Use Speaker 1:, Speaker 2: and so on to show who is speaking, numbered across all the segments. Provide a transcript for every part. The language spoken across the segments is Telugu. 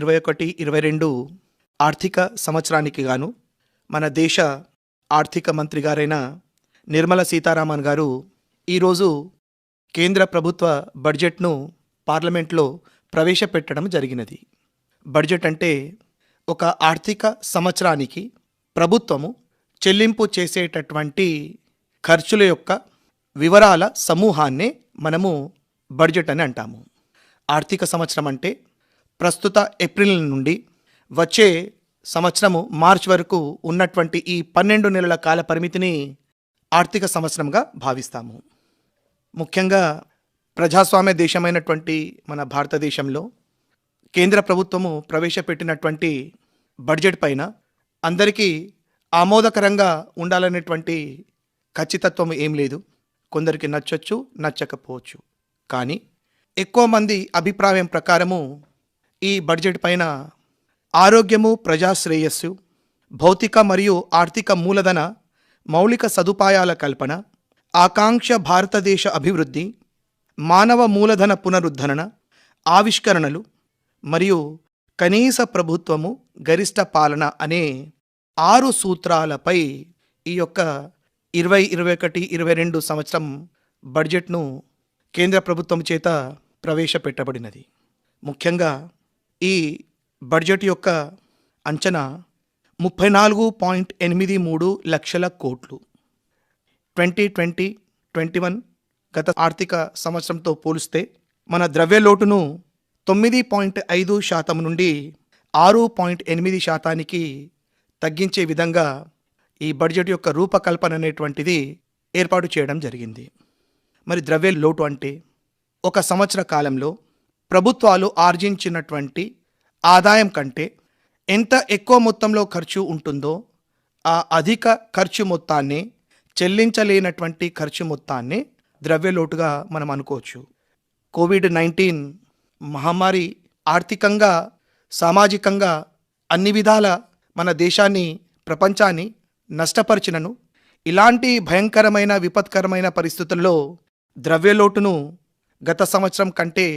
Speaker 1: 2021-22 ఆర్థిక సంవత్సరానికి గాను మన దేశ ఆర్థిక మంత్రి గారైన నిర్మలా సీతారామన్ గారు ఈరోజు కేంద్ర ప్రభుత్వ బడ్జెట్ను పార్లమెంట్లో ప్రవేశపెట్టడం జరిగినది. బడ్జెట్ అంటే ఒక ఆర్థిక సంవత్సరానికి ప్రభుత్వము చెల్లింపు చేసేటటువంటి ఖర్చుల యొక్క వివరాల సమూహాన్నే మనము బడ్జెట్ అని అంటాము. ఆర్థిక సంవత్సరం అంటే ప్రస్తుత ఏప్రిల్ నుండి వచ్చే సంవత్సరము మార్చ్ వరకు ఉన్నటువంటి ఈ 12 నెలల కాల పరిమితిని ఆర్థిక సంవత్సరంగా భావిస్తాము. ముఖ్యంగా ప్రజాస్వామ్య దేశమైనటువంటి మన భారతదేశంలో కేంద్ర ప్రభుత్వము ప్రవేశపెట్టినటువంటి బడ్జెట్ పైన అందరికీ ఆమోదకరంగా ఉండాలనేటువంటి ఖచ్చితత్వం ఏం లేదు. కొందరికి నచ్చొచ్చు, నచ్చకపోవచ్చు. కానీ ఎక్కువ మంది అభిప్రాయం ప్రకారము ఈ బడ్జెట్ పైన ఆరోగ్యము, ప్రజాశ్రేయస్సు, భౌతిక మరియు ఆర్థిక మూలధన మౌలిక సదుపాయాల కల్పన, ఆకాంక్ష భారతదేశ అభివృద్ధి, మానవ మూలధన పునరుద్ధరణ, ఆవిష్కరణలు మరియు కనీస ప్రభుత్వము, గరిష్ట పాలన అనే 6 సూత్రాలపై ఈ యొక్క 2021-22 సంవత్సరం బడ్జెట్ను కేంద్ర ప్రభుత్వం చేత ప్రవేశపెట్టబడినది. ముఖ్యంగా ఈ బడ్జెట్ యొక్క అంచనా 34.83 లక్షల కోట్లు. 2020-21 గత ఆర్థిక సంవత్సరంతో పోలిస్తే మన ద్రవ్యలోటును 9.5% నుండి 6.8% తగ్గించే విధంగా ఈ బడ్జెట్ యొక్క రూపకల్పన అనేటువంటిది ఏర్పాటు చేయడం జరిగింది. మరి ద్రవ్య లోటు అంటే ఒక సంవత్సర కాలంలో ప్రభుత్వాలు ఆర్జించినటువంటి ఆదాయం కంటే ఎంత ఎక్కువ మొత్తంలో ఖర్చు ఉంటుందో ఆ అధిక ఖర్చు మొత్తాన్ని, చెల్లించలేనటువంటి ఖర్చు మొత్తాన్ని ద్రవ్యలోటుగా మనం అనుకోవచ్చు. కోవిడ్-19 మహమ్మారి ఆర్థికంగా, సామాజికంగా అన్ని విధాల మన దేశాన్ని, ప్రపంచాన్ని నష్టపరిచినను ఇలాంటి భయంకరమైన, విపత్కరమైన పరిస్థితుల్లో ద్రవ్యలోటును గత సంవత్సరం కంటే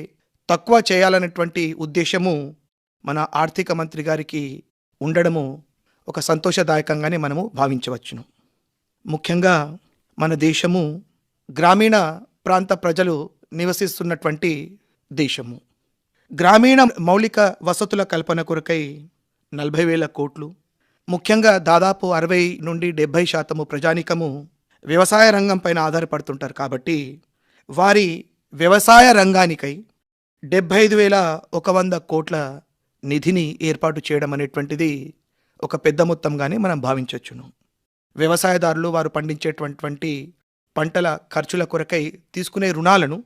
Speaker 1: తక్కువ చేయాలనేటువంటి ఉద్దేశము మన ఆర్థిక మంత్రి గారికి ఉండడము ఒక సంతోషదాయకంగానే మనము భావించవచ్చును. ముఖ్యంగా మన దేశము గ్రామీణ ప్రాంత ప్రజలు నివసిస్తున్నటువంటి దేశము. గ్రామీణ మౌలిక వసతుల కల్పన కొరకై 40,000 కోట్లు, ముఖ్యంగా దాదాపు 60 నుండి 70% ప్రజానీకము వ్యవసాయ రంగం పైన ఆధారపడుతుంటారు. కాబట్టి వారి వ్యవసాయ రంగానికై 75,100 కోట్ల నిధిని ఏర్పాటు చేయడం అనేటువంటిది ఒక పెద్ద మొత్తంగానే మనం భావించవచ్చును. వ్యవసాయదారులు వారు పండించేటువంటి పంటల ఖర్చుల కొరకై తీసుకునే రుణాలను,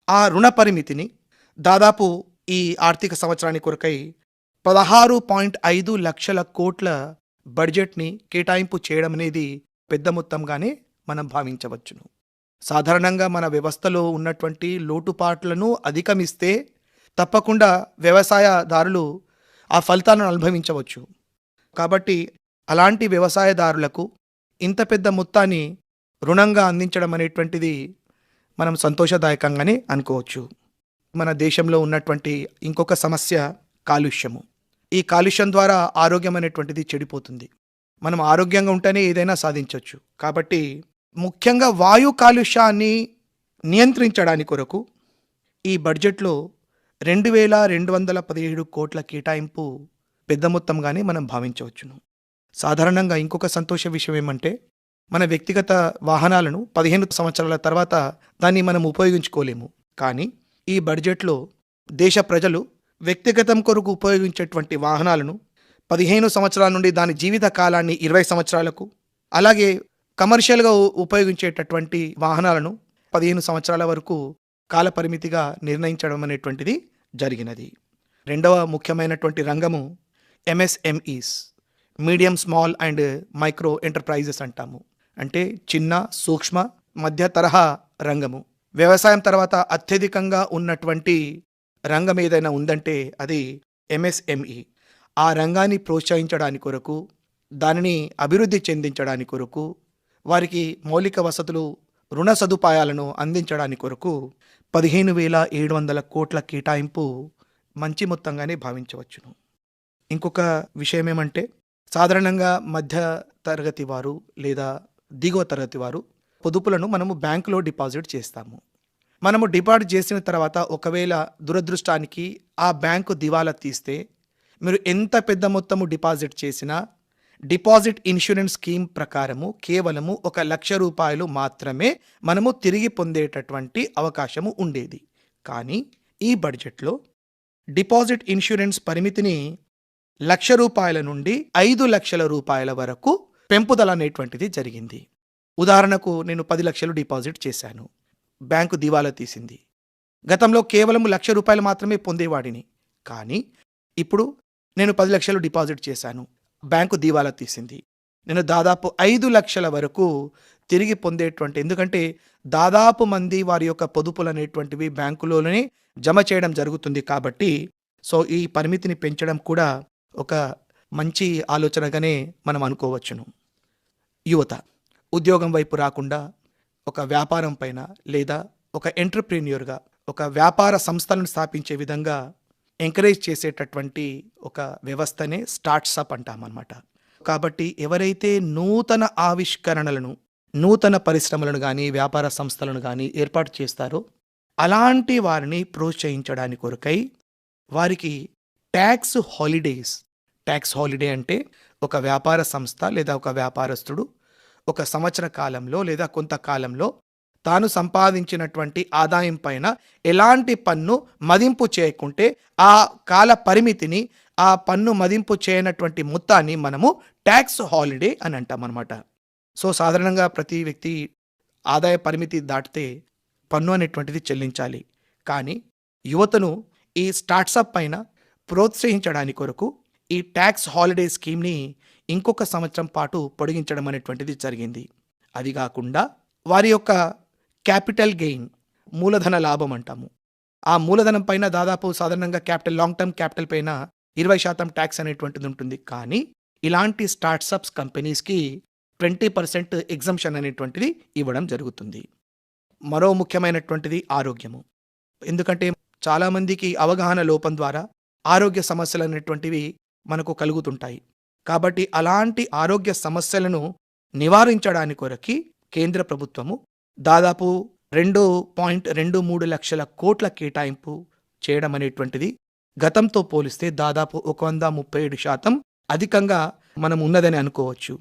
Speaker 1: ఆ రుణ పరిమితిని దాదాపు ఈ ఆర్థిక సంవత్సరానికి కొరకై 16.5 లక్షల కోట్ల బడ్జెట్ని కేటాయింపు చేయడం అనేది పెద్ద మొత్తంగానే మనం భావించవచ్చును. సాధారణంగా మన వ్యవస్థలో ఉన్నటువంటి లోటుపాట్లను అధిగమిస్తే తప్పకుండా వ్యవసాయదారులు ఆ ఫలితాలను అనుభవించవచ్చు. కాబట్టి అలాంటి వ్యవసాయదారులకు ఇంత పెద్ద మొత్తాన్ని రుణంగా అందించడం అనేటువంటిది మనం సంతోషదాయకంగానే అనుకోవచ్చు. మన దేశంలో ఉన్నటువంటి ఇంకొక సమస్య కాలుష్యము. ఈ కాలుష్యం ద్వారా ఆరోగ్యం అనేటువంటిది చెడిపోతుంది. మనం ఆరోగ్యంగా ఉంటేనే ఏదైనా సాధించవచ్చు. కాబట్టి ముఖ్యంగా వాయు కాలుష్యాన్ని నియంత్రించడానికి కొరకు ఈ బడ్జెట్లో 2,217 కోట్ల కేటాయింపు పెద్ద మొత్తంగానే మనం భావించవచ్చును. సాధారణంగా ఇంకొక సంతోష విషయం ఏమంటే మన వ్యక్తిగత వాహనాలను 15 సంవత్సరాల తర్వాత దాన్ని మనం ఉపయోగించుకోలేము. కానీ ఈ బడ్జెట్లో దేశ ప్రజలు వ్యక్తిగతం కొరకు ఉపయోగించేటువంటి వాహనాలను 15 సంవత్సరాల నుండి దాని జీవిత కాలాన్ని 20 సంవత్సరాలకు, అలాగే కమర్షియల్గా ఉపయోగించేటటువంటి వాహనాలను 15 సంవత్సరాల వరకు కాల పరిమితిగా నిర్ణయించడం అనేటువంటిది జరిగినది. రెండవ ముఖ్యమైనటువంటి రంగము MSMEs, medium, small and micro enterprises అంటాము. అంటే చిన్న, సూక్ష్మ, మధ్య తరహా రంగము. వ్యవసాయం తర్వాత అత్యధికంగా ఉన్నటువంటి రంగం ఏదైనా ఉందంటే అది MSME. ఆ రంగాన్ని ప్రోత్సహించడానికి కొరకు, దానిని అభివృద్ధి చెందించడానికి కొరకు, వారికి మౌలిక వసతులు, రుణ సదుపాయాలను అందించడానికి కొరకు 15,700 కోట్ల కేటాయింపు మంచి మొత్తంగానే భావించవచ్చును. ఇంకొక విషయం ఏమంటే సాధారణంగా మధ్య తరగతి వారు లేదా దిగువ తరగతి వారు పొదుపులను మనము బ్యాంకులో డిపాజిట్ చేస్తాము. మనము డిపాజిట్ చేసిన తర్వాత ఒకవేళ దురదృష్టానికి ఆ బ్యాంకు దివాలా తీస్తే మీరు ఎంత పెద్ద మొత్తము డిపాజిట్ చేసినా డిపాజిట్ ఇన్సూరెన్స్ స్కీమ్ ప్రకారము కేవలము 1,00,000 మాత్రమే మనము తిరిగి పొందేటటువంటి అవకాశము ఉండేది. కానీ ఈ బడ్జెట్లో డిపాజిట్ ఇన్సూరెన్స్ పరిమితిని రూ. 1,00,000 నుండి 5,00,000 రూపాయల వరకు పెంపుదల అనేటువంటిది జరిగింది. ఉదాహరణకు నేను 10 లక్షలు డిపాజిట్ చేశాను. బ్యాంకు దివాలా తీసింది. గతంలో కేవలం రూ. 1,00,000 మాత్రమే పొందేవాడిని. కానీ ఇప్పుడు నేను 10 లక్షలు డిపాజిట్ చేశాను. బ్యాంకు దివాలా తీసింది. నేను దాదాపు 5 లక్షల వరకు తిరిగి పొందేటువంటి, ఎందుకంటే దాదాపు మంది వారి యొక్క పొదుపులు అనేటువంటివి బ్యాంకులోనే జమ చేయడం జరుగుతుంది కాబట్టి ఈ పరిమితిని పెంచడం కూడా ఒక మంచి ఆలోచనగానే మనం అనుకోవచ్చును. యువత ఉద్యోగం వైపు రాకుండా ఒక వ్యాపారం పైన లేదా ఒక ఎంటర్‌ప్రెన్యూర్‌గా ఒక వ్యాపార సంస్థలను స్థాపించే విధంగా ఎంకరేజ్ చేసేటటువంటి ఒక వ్యవస్థనే స్టార్ట్‌అప్ అంటామన్నమాట. కాబట్టి ఎవరైతే నూతన ఆవిష్కరణలను, నూతన పరిశ్రమలను గానీ, వ్యాపార సంస్థలను గానీ ఏర్పాటు చేస్తారో అలాంటి వారిని ప్రోత్సహించడానికి కొరకై వారికి ట్యాక్స్ హాలిడే అంటే ఒక వ్యాపార సంస్థ లేదా ఒక వ్యాపారస్తుడు ఒక సంవత్సర కాలంలో లేదా కొంతకాలంలో తాను సంపాదించినటువంటి ఆదాయం పైన ఎలాంటి పన్ను మదింపు చేయకుంటే ఆ కాల పరిమితిని, ఆ పన్ను మదింపు చేయనటువంటి మొత్తాన్ని మనము ట్యాక్స్ హాలిడే అని అంటామన్నమాట. సాధారణంగా ప్రతి వ్యక్తి ఆదాయ పరిమితి దాటితే పన్ను అనేటువంటిది చెల్లించాలి. కానీ యువతను ఈ స్టార్ట్అప్ పైన ప్రోత్సహించడానికి కొరకు ఈ ట్యాక్స్ హాలిడే స్కీమ్ని ఇంకొక సంవత్సరం పాటు పొడిగించడం అనేటువంటిది జరిగింది. అది కాకుండా వారి యొక్క క్యాపిటల్ గెయిన్, మూలధన లాభం అంటాము, ఆ మూలధనం పైన దాదాపు సాధారణంగా లాంగ్ టర్మ్ క్యాపిటల్ పైన 20% ట్యాక్స్ అనేటువంటిది ఉంటుంది. కానీ ఇలాంటి స్టార్ట్అప్స్ కంపెనీస్కి 20% ఎగ్జంప్షన్ అనేటువంటిది ఇవ్వడం జరుగుతుంది. మరో ముఖ్యమైనటువంటిది ఆరోగ్యము. ఎందుకంటే చాలామందికి అవగాహన లోపం ద్వారా ఆరోగ్య సమస్యలు అనేటువంటివి మనకు కలుగుతుంటాయి. కాబట్టి అలాంటి ఆరోగ్య సమస్యలను నివారించడానికి కొరకి కేంద్ర ప్రభుత్వము దాదాపు 2.23 లక్షల కోట్ల కేటాయింపు చేయడం అనేటువంటిది గతంతో పోలిస్తే దాదాపు 137% అధికంగా మనం ఉన్నదని అనుకోవచ్చు.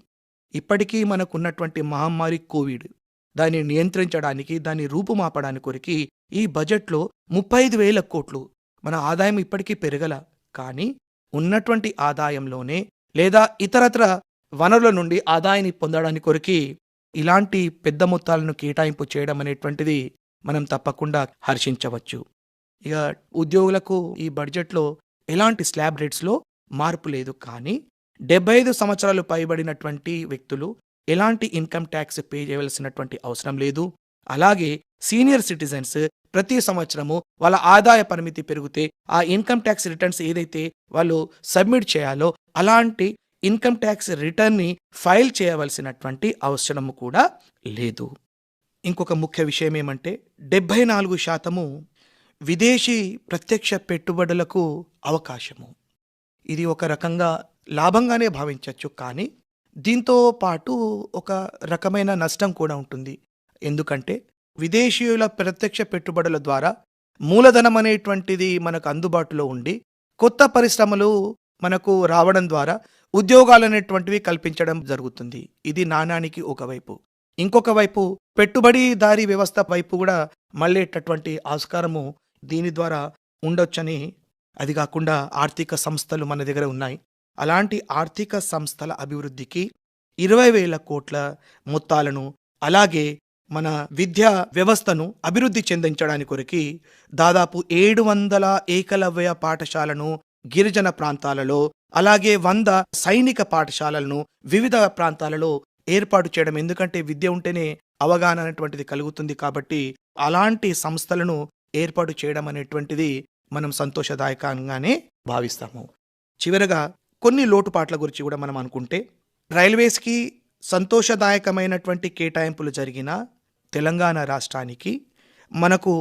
Speaker 1: ఇప్పటికీ మనకున్నటువంటి మహమ్మారి కోవిడ్, దాన్ని నియంత్రించడానికి, దాన్ని రూపుమాపడానికి కొరికి ఈ బడ్జెట్లో 35,000 కోట్లు మన ఆదాయం ఇప్పటికీ పెరగల. కానీ ఉన్నటువంటి ఆదాయంలోనే లేదా ఇతరత్ర వనరుల నుండి ఆదాయాన్ని పొందడానికి కొరికి ఇలాంటి పెద్ద మొత్తాలను కేటాయింపు చేయడం అనేటువంటిది మనం తప్పకుండా హర్షించవచ్చు. ఇక ఉద్యోగులకు ఈ బడ్జెట్లో ఎలాంటి స్లాబ్ రేట్స్లో మార్పు లేదు. కానీ 75 సంవత్సరాలు పైబడినటువంటి వ్యక్తులు ఎలాంటి ఇన్కమ్ ట్యాక్స్ పే చేయవలసినటువంటి అవసరం లేదు. అలాగే సీనియర్ సిటిజన్స్ ప్రతి సంవత్సరము వాళ్ళ ఆదాయ పరిమితి పెరిగితే ఆ ఇన్కమ్ ట్యాక్స్ రిటర్న్స్ ఏదైతే వాళ్ళు సబ్మిట్ చేయాలో అలాంటి ఇన్కమ్ ట్యాక్స్ రిటర్న్ని ఫైల్ చేయవలసినటువంటి అవసరము కూడా లేదు. ఇంకొక ముఖ్య విషయం ఏమంటే 74% విదేశీ ప్రత్యక్ష పెట్టుబడులకు అవకాశము. ఇది ఒక రకంగా లాభంగానే భావించవచ్చు. కానీ దీంతో పాటు ఒక రకమైన నష్టం కూడా ఉంటుంది. ఎందుకంటే విదేశీయుల ప్రత్యక్ష పెట్టుబడుల ద్వారా మూలధనం అనేటువంటిది మనకు అందుబాటులో ఉండి కొత్త పరిశ్రమలు మనకు రావడం ద్వారా ఉద్యోగాలు అనేటువంటివి కల్పించడం జరుగుతుంది. ఇది నాణానికి ఒకవైపు. ఇంకొక వైపు పెట్టుబడిదారీ వ్యవస్థ వైపు కూడా మళ్ళేటటువంటి ఆస్కారము దీని ద్వారా ఉండొచ్చని, అది కాకుండా ఆర్థిక సంస్థలు మన దగ్గర ఉన్నాయి. అలాంటి ఆర్థిక సంస్థల అభివృద్ధికి 20,000 కోట్ల మొత్తాలను, అలాగే మన విద్యా వ్యవస్థను అభివృద్ధి చెందించడానికి కొరకి దాదాపు 700 ఏకలవ్య పాఠశాలను గిరిజన ప్రాంతాలలో, అలాగే 100 సైనిక పాఠశాలలను వివిధ ప్రాంతాలలో ఏర్పాటు చేయడం. ఎందుకంటే విద్య ఉంటేనే అవగాహన అనేటువంటిది కలుగుతుంది. కాబట్టి అలాంటి సంస్థలను ఏర్పాటు చేయడం అనేటువంటిది మనం సంతోషదాయకంగానే భావిస్తాము. చివరగా కొన్ని లోటుపాట్ల గురించి కూడా మనం అనుకుంటే, రైల్వేస్కి సంతోషదాయకమైనటువంటి కేటాయింపులు జరిగిన తెలంగాణ రాష్ట్రానికి మనకు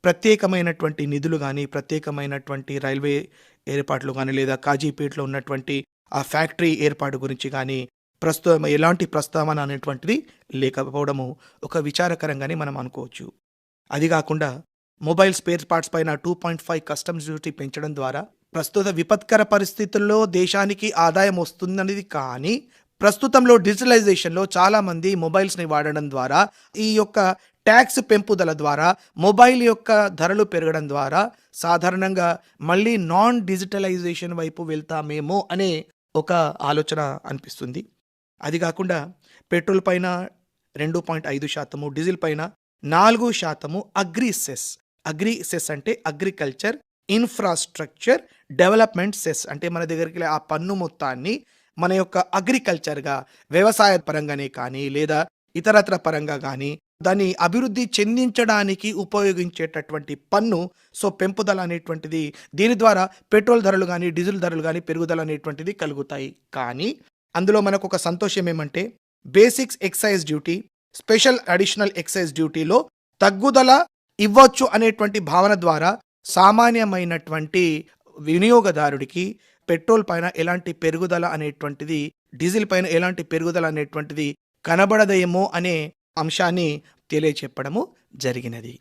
Speaker 1: ప్రత్యేకమైనటువంటి నిధులు గానీ, ప్రత్యేకమైనటువంటి రైల్వే ఏర్పాట్లు గానీ, లేదా కాజీపేటలో ఉన్నటువంటి ఆ ఫ్యాక్టరీ ఏర్పాటు గురించి గానీ, ప్రస్తుతం ఎలాంటి ప్రస్తావన అనేటువంటిది లేకపోవడము ఒక విచారకరంగానే మనం అనుకోవచ్చు. అది గాకుండా మొబైల్ స్పేర్ పార్ట్స్ పైన 2.5 కస్టమ్స్ డ్యూటీ పెంచడం ద్వారా ప్రస్తుత విపత్కర పరిస్థితుల్లో దేశానికి ఆదాయం వస్తుందనేది కానీ, ప్రస్తుతంలో డిజిటలైజేషన్‌లో చాలామంది మొబైల్స్‌ని వాడడం ద్వారా, ఈ యొక్క ట్యాక్స్ పెంపుదల ద్వారా, మొబైల్ యొక్క ధరలు పెరగడం ద్వారా సాధారణంగా మళ్ళీ నాన్ డిజిటలైజేషన్ వైపు వెళ్తామేమో అనే ఒక ఆలోచన అనిపిస్తుంది. అది గాకుండా పెట్రోల్ పైన 2.5%, డీజిల్ పైన 4% అగ్రి సెస్ అంటే అగ్రికల్చర్ ఇన్‌ఫ్రాస్ట్రక్చర్ డెవలప్‌మెంట్ సెస్ అంటే మన దగ్గరికి ఆ పన్ను మొత్తాన్ని మన యొక్క అగ్రికల్చర్‌గా వ్యవసాయ పరంగానే కానీ, లేదా ఇతరత్ర పరంగా గానీ, దాన్ని అభివృద్ధి చెందించడానికి ఉపయోగించేటటువంటి పన్ను పెంపుదల అనేటువంటిది, దీని ద్వారా పెట్రోల్ ధరలు గానీ, డీజిల్ ధరలు గానీ పెరుగుదల అనేటువంటిది కలుగుతాయి. కానీ అందులో మనకొక సంతోషం ఏమంటే, basics excise duty, special additional excise డ్యూటీలో తగ్గుదల ఇవ్వచ్చు అనేటువంటి భావన ద్వారా సామాన్యమైనటువంటి వినియోగదారుడికి పెట్రోల్ పైన ఎలాంటి పెరుగుదల అనేటువంటిది, డీజిల్ పైన ఎలాంటి పెరుగుదల అనేటువంటిది కనబడదేమో అనే అంశాన్ని తెలియచెప్పడము జరిగినది.